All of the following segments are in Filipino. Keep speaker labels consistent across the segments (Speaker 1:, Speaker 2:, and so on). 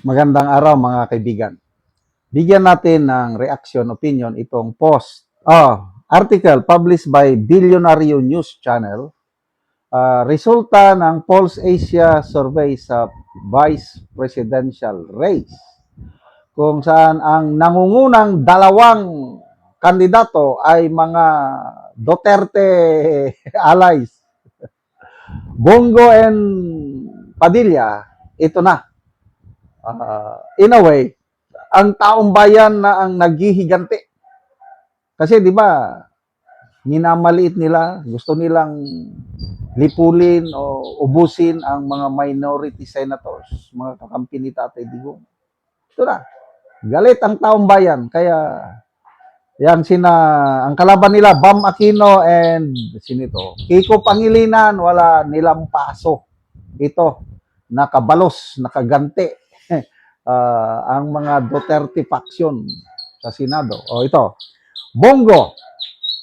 Speaker 1: Magandang araw mga kaibigan. Bigyan natin ng reaction, opinion itong post. Article published by Billionario News Channel. Resulta ng Pulse Asia survey sa Vice Presidential race. Kung saan ang nangungunang dalawang kandidato ay mga Duterte allies. Bongo and Padilla, ito na. In a way, ang taong bayan na ang naghihiganti. Kasi di ba, minamaliit nila, gusto nilang lipulin o ubusin ang mga minority senators, mga kakampi ni Tatay Digong. Ito na, galit ang taong bayan. Kaya, ang kalaban nila, Bam Aquino and sinito, Kiko Pangilinan, wala nilang paso. Ito, nakabalos, nakaganti. Ang mga Duterte faction sa Senado. Ito, Bongo,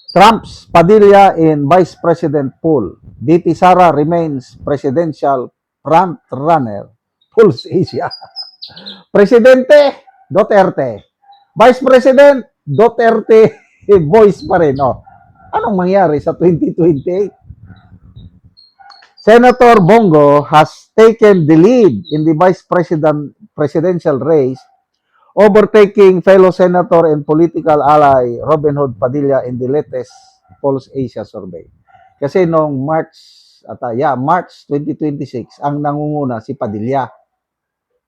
Speaker 1: Trump's Padilla in Vice President pool. VP Sara remains presidential front runner. Pulse Asia. Presidente, Duterte. Vice President, Duterte voice pa rin. Anong mangyari sa 2028? Senator Bongo has taken the lead in the vice presidential race, overtaking fellow senator and political ally Robin Hood Padilla in the latest Pulse Asia survey. Kasi noong March 2026, ang nangunguna si Padilla.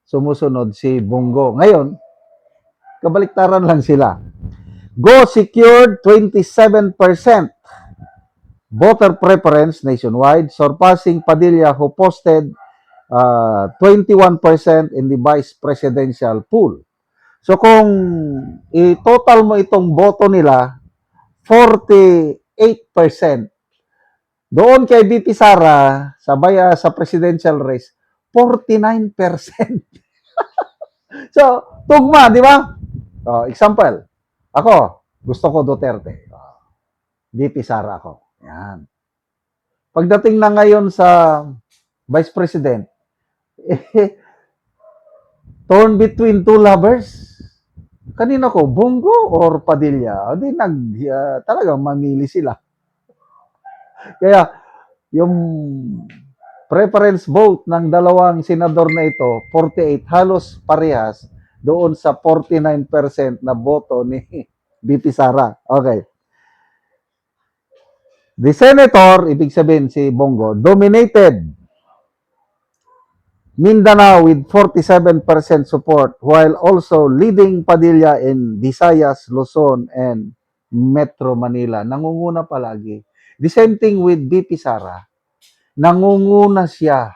Speaker 1: Sumusunod si Bongo. Ngayon, kabaliktaran lang sila. Go secured 27% voter preference nationwide, surpassing Padilla who posted 21% in the vice presidential pool. So kung i-total mo itong boto nila, 48%. Doon kay VP Sara sa presidential race, 49%. So, tugma, di ba? Example, ako, gusto ko Duterte. VP Sara ako. Yan. Pagdating na ngayon sa Vice President, torn between two lovers. Kanina ko, Bongo or Padilla? Di talagang mamili sila. Kaya, yung preference vote ng dalawang senador na ito, 48, halos parehas doon sa 49% na boto ni VP Sara. Okay. The senator, ibig sabihin si Bongo, dominated Mindanao with 47% support while also leading Padilla in Visayas, Luzon, and Metro Manila. Nangunguna palagi. The same thing with VP Sara. Nangunguna siya.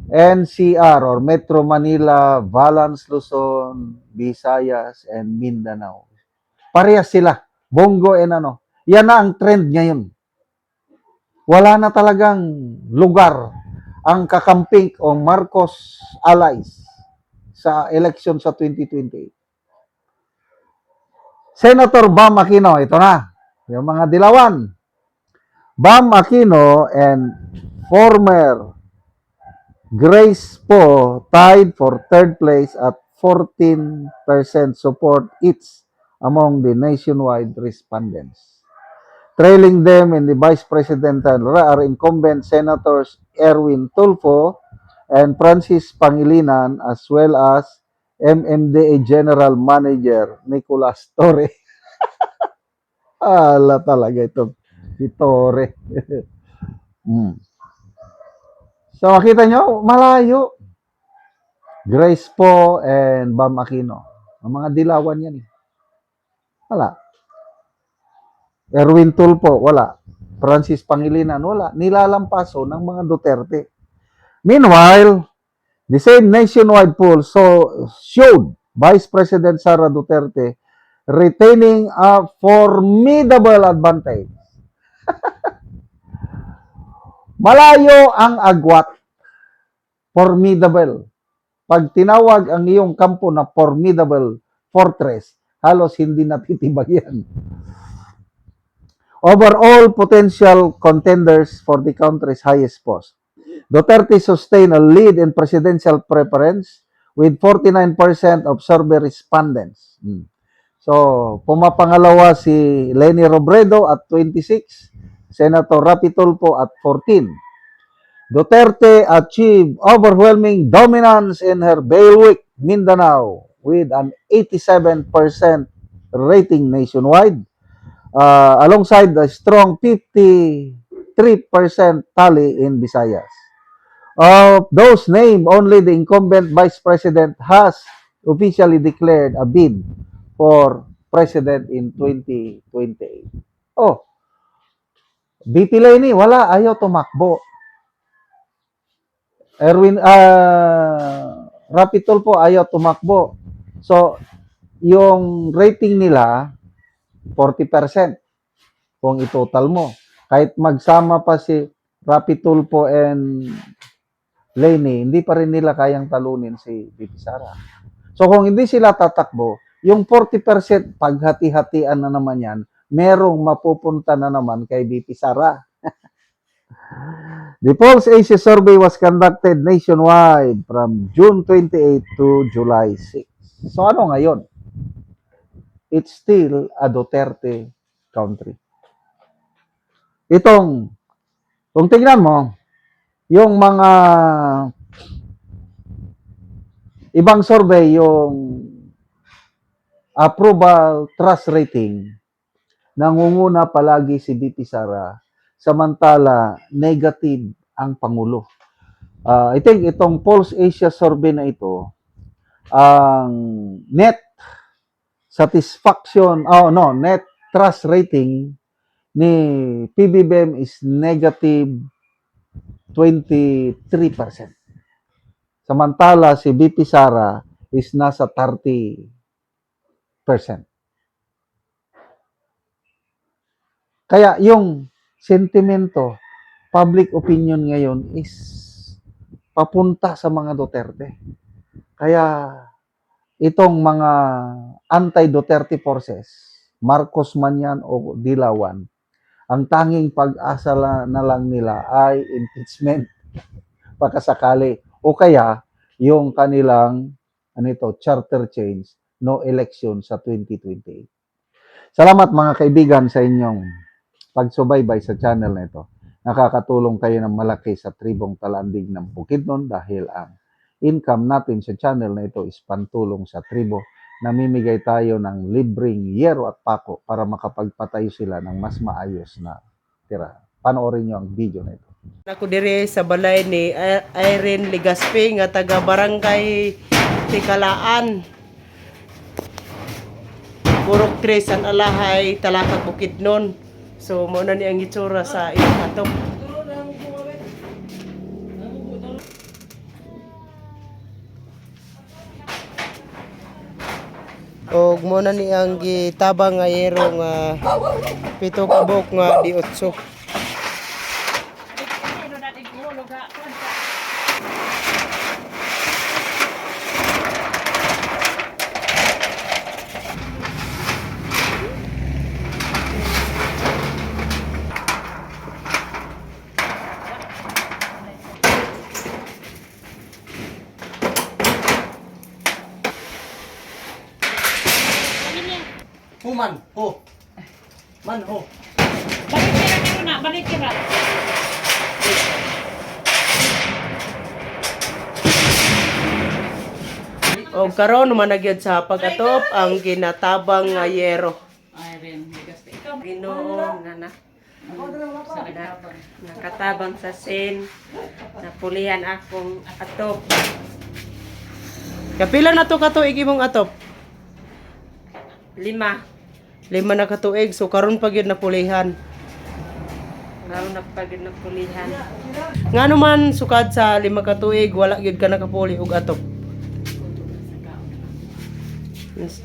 Speaker 1: NCR or Metro Manila, Valance, Luzon, Visayas, and Mindanao. Parehas sila. Bongo and Yan na ang trend ngayon. Wala na talagang lugar ang kakamping o Marcos allies sa election sa 2028. Senator Bam Aquino, ito na, yung mga dilawan. Bam Aquino and former Grace Poe tied for third place at 14% support each among the nationwide respondents. Trailing them in the vice presidential are incumbent senators Erwin Tulfo and Francis Pangilinan as well as MMDA General Manager Nicolas Torre. Ala talaga ito, si Torre. So makita nyo, malayo. Grace Poe and Bam Aquino. Ang mga dilawan yan. Wala. Erwin Tulfo, wala. Francis Pangilinan, wala. Nilalampaso ng mga Duterte. Meanwhile, the same nationwide poll showed Vice President Sara Duterte retaining a formidable advantage. Malayo ang agwat. Formidable. Pag tinawag ang iyong kampo na formidable fortress, halos hindi natitibag yan. Overall potential contenders for the country's highest post. Duterte sustained a lead in presidential preference with 49% of survey respondents. So, pumapangalawa si Leni Robredo at 26, Senator Rapi Tulfo at 14. Duterte achieved overwhelming dominance in her bailiwick, Mindanao, with an 87% rating nationwide, alongside a strong 53% tally in Visayas. Of those named, only the incumbent Vice President has officially declared a bid for President in 2028. Oh, BP Leni, wala, ayaw tumakbo. Erwin, Rapi Tulfo, ayaw tumakbo. So, yung rating nila, 40% kung itotal mo. Kahit magsama pa si Rapi Tulfo and Leni, hindi pa rin nila kayang talunin si BP Sara. So kung hindi sila tatakbo, yung 40% paghati-hatian na naman yan, merong mapupunta na naman kay BP Sara. The Pulse Asia survey was conducted nationwide from June 28 to July 6. So ano ngayon? It's still a Duterte country. Kung tingnan mo, yung mga ibang survey, yung approval trust rating, nangunguna palagi si BP Sara, samantala negative ang Pangulo. I think itong Pulse Asia survey na ito, ang net trust rating ni PBBM is negative 23%. Samantala si BP Sara is nasa 30%. Kaya yung sentimento, public opinion ngayon is papunta sa mga Duterte. Kaya itong mga anti-Duterte forces, Marcos man yan o Dilawan, ang tanging pag-asa na lang nila ay impeachment pagkasakali. O kaya yung kanilang charter change, no election sa 2028. Salamat mga kaibigan sa inyong pagsubaybay sa channel na ito. Nakakatulong kayo ng malaki sa tribong Talandig ng Bukidnon dahil ang income natin sa channel na ito is pantulong sa tribo. Namimigay tayo ng libreng yero at pako para makapagpatayo sila ng mas maayos na tirahan. Panoorin nyo ang video na ito.
Speaker 2: Ako dire sa balay ni Irene Legaspi nga taga Barangay Tikalaan. Purok 3 San Alahay, Talakag Bukidnon. So mo na ni ang itsura sa iyong atop. Og mo na ni ang gitabang nga yero nga 7 kabok nga di 8.
Speaker 3: Human, ho. Man, ho.
Speaker 4: Balik kira niyo na, balik kira.
Speaker 2: O karon managyod sa pag-atop ang ginatabang nga yero.
Speaker 4: Irene, bigas ikaw.
Speaker 5: Ginoo nga na nakatabang sa sin, napulihan akong atop.
Speaker 2: Kapila na to katuig imong atop?
Speaker 5: 5.
Speaker 2: 5 na katuig, so karon pa gyud napulihan.
Speaker 5: Lalo nagpagid ng pulihan.
Speaker 2: Ngano man sukad sa 5 katuig wala gyud ka nakapuli og atop. Yes.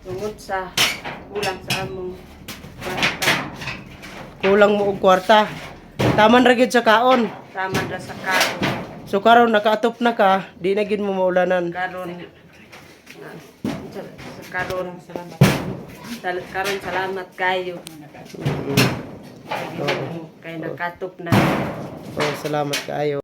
Speaker 5: Tungod sa kulang sa among kwarta.
Speaker 2: Kulang mo og kwarta. Taman ra gyud sa kaon.
Speaker 5: Taman ra sa karon.
Speaker 2: So karon nakaatop na ka, di na gyud mo maulanan.
Speaker 5: Karon salamat kayo. Kay nakatop na.
Speaker 2: Oh, salamat kaayo.